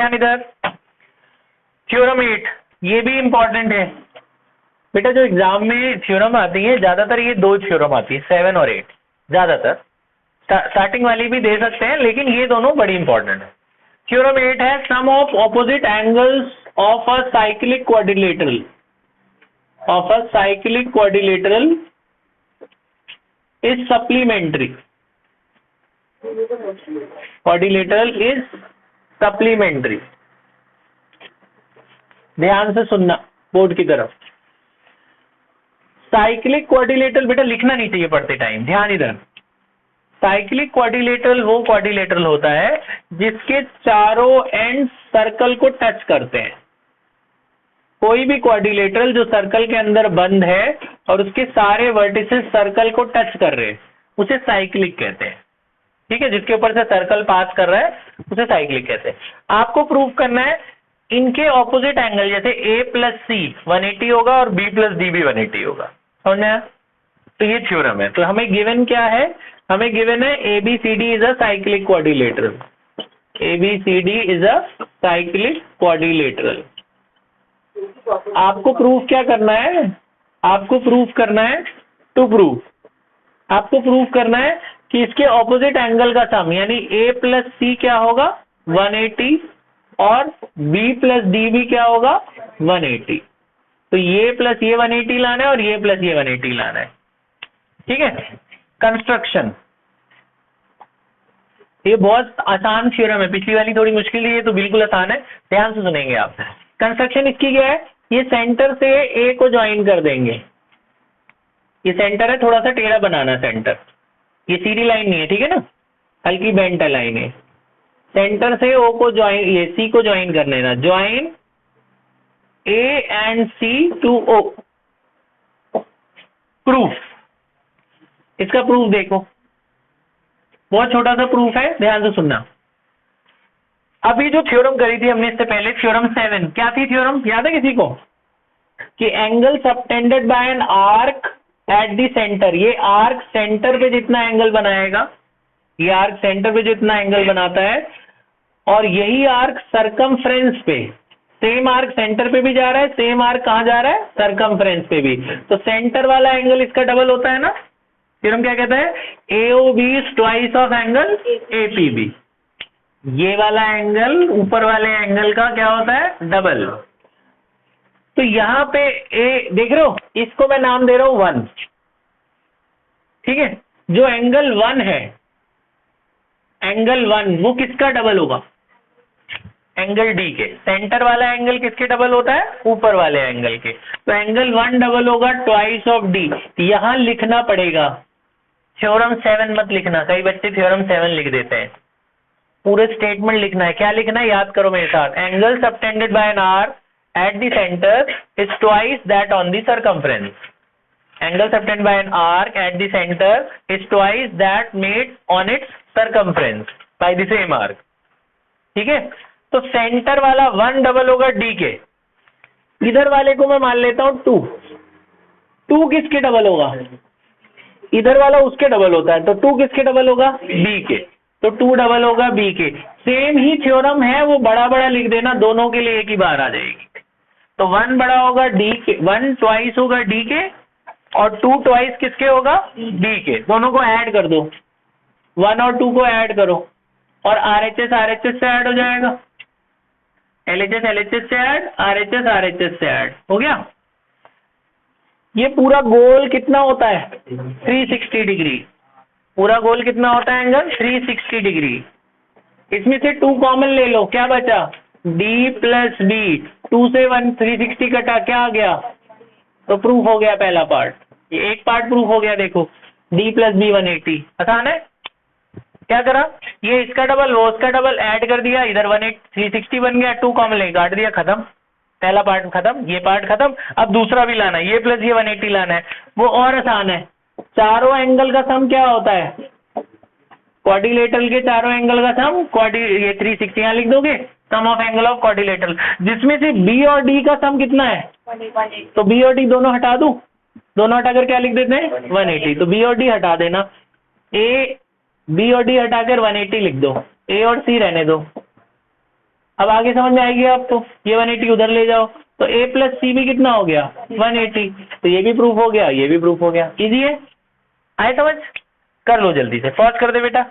ध्यान इधर, थ्योरम 8 ये भी इंपॉर्टेंट है बेटा। जो एग्जाम में थ्योरम आती है ज्यादातर ये दो थ्योरम आती है 7 और 8 ज्यादातर, स्टार्टिंग वाली भी दे सकते हैं लेकिन ये दोनों बड़ी इंपॉर्टेंट है। थ्योरम 8 है sum of opposite angles of a cyclic quadrilateral is supplementary. Quadrilateral is supplementary. ध्यान से सुनना बोर्ड की तरफ। साइक्लिक क्वाड्रिलेटरल बेटा लिखना नहीं चाहिए पढ़ते टाइम, ध्यान इधर। साइक्लिक क्वाड्रिलेटरल वो क्वाड्रिलेटरल होता है जिसके चारों एंड सर्कल को टच करते हैं। कोई भी क्वाड्रिलेटरल जो सर्कल के अंदर बंद है और उसके सारे वर्टिसेस सर्कल को टच कर रहे हैं उसे साइक्लिक कहते हैं। ठीक है, जिसके ऊपर से सर्कल पास कर रहा है उसे साइक्लिक कहते हैं। आपको प्रूव करना है इनके ऑपोजिट एंगल, जैसे a प्लस सी 180 होगा और b प्लस डी भी 180 होगा, समझ में आया? तो ये थ्योरम है। तो हमें गिवन क्या है? हमें गिवन है ABCD is a cyclic quadrilateral. ABCD is a cyclic quadrilateral. आपको प्रूफ क्या करना है? आपको प्रूफ करना है आपको प्रूफ करना है कि इसके ऑपोजिट एंगल का सम यानी a प्लस सी क्या होगा 180 और b प्लस डी भी क्या होगा 180। तो ये प्लस ये 180 लाना है और ये प्लस ये 180 लाना है। ठीक है, कंस्ट्रक्शन ये बहुत आसान थ्योरम है, पिछली वाली थोड़ी मुश्किल है, ये तो बिल्कुल आसान है, ध्यान से सुनेंगे आप। कंस्ट्रक्शन इसकी क्या है? ये सेंटर से ए को ज्वाइन कर देंगे। ये सेंटर है, थोड़ा सा टेढ़ा बनाना सेंटर, ये सीधी लाइन नहीं है, ठीक है ना, हल्की बेंट लाइन है। सेंटर से ओ को ज्वाइन, ये सी को ज्वाइन कर लेना, join A and C to O. Proof, इसका प्रूफ देखो, बहुत छोटा सा प्रूफ है, ध्यान से सुनना। अभी जो थ्योरम करी थी हमने इससे पहले, थ्योरम 7, क्या थी थ्योरम, याद है किसी को? कि angle subtended bye an arc at the centre. ये आर्क सेंटर पे जितना एंगल बनाएगा, ये आर्क सेंटर पे जितना एंगल बनाता है, और यही आर्क सरकमफ्रेंस पे, सेम आर्क सेंटर पे भी जा रहा है, सेम आर्क कहां जा रहा है, सरकमफ्रेंस पे भी। तो सेंटर वाला एंगल इसका डबल होता है ना। फिर हम क्या कहते हैं, AOB is twice of angle APB। ये वाला एंगल ऊपर वाले एंगल का क्या होता है, डबल। तो यहां पे ए देख रहे हो, इसको मैं नाम दे रहा हूं 1। ठीक है, जो एंगल 1 है, एंगल 1 वो किसका डबल होगा, एंगल डी के। सेंटर वाला एंगल किसके डबल होता है, ऊपर वाले एंगल के। तो एंगल 1 डबल होगा ट्वाइस ऑफ डी। यहां लिखना पड़ेगा, थ्योरम 7 मत लिखना, कई बच्चे थ्योरम 7 लिख देते हैं। पूरे स्टेटमेंट लिखना है। क्या लिखना है, याद करो मेरे साथ। Angle subtended bye an arc at the center is twice that on the circumference. Angle subtended by an arc at the center is twice that made on its circumference by the same arc. ठीक है, तो centre वाला 1 double होगा D के, इधर वाले को मैं मान लेता हूं 2। 2 किसके डबल होगा, इधर वाला उसके डबल होता है, तो 2 किसके डबल होगा, B के। तो 2 डबल होगा B के। सेम ही थ्योरम है, वो बड़ा बड़ा लिख देना, दोनों के लिए एक ही बार आ जाएगी। तो 1 बड़ा होगा D के, 1 ट्वाइस होगा D के, और 2 ट्वाइस किसके होगा, D के। दोनों को ऐड कर दो, 1 और 2 को ऐड करो, और RHS RHS से ऐड हो जाएगा, LHS LHS से ऐड, RHS RHS से ऐड हो गया। ये पूरा गोल कितना होता है, 360 डिग्री। पूरा गोल कितना होता है एंगल, 360 डिग्री। इसमें से 2 कॉमन ले लो, क्या बचा, D प्लस B। 2 से 1 360 कटा, क्या आ गया, तो प्रूफ हो गया पहला पार्ट। ये एक पार्ट प्रूफ हो गया, देखो D प्लस B 180। आसान है। क्या करा, ये इसका डबल वो उसका डबल ऐड कर दिया, इधर 360 बन गया, 2 कॉमन ले काट दिया, खत्म, पहला पार्ट खत्म, ये पार्ट खत्म। अब दूसरा भी लाना है, ये प्लस ये 180 लाना है, वो और आसान है। चारों एंगल का सम क्या होता है, क्वाड्रिलेटरल के चारों एंगल का सम, ये 360 यहाँ लिख दोगे, सम ऑफ एंगल ऑफ क्वाड्रिलेटरल, जिसमें से B और D का सम कितना है, तो B और D दोनों हटा दूं, दोनों हटाकर क्या लिख देते हैं, 180। तो B और D हटा देना, B और D हटाकर 180 लिख दो, A और C रहने दो। अब आगे समझ में आएगी आपको, ये 180 उधर ले जाओ तो a प्लस सी भी कितना हो गया 180, तो ये भी प्रूफ हो गया, ये भी प्रूफ हो गया। इजी है, आए समझ? कर लो जल्दी से, पॉज कर दे बेटा।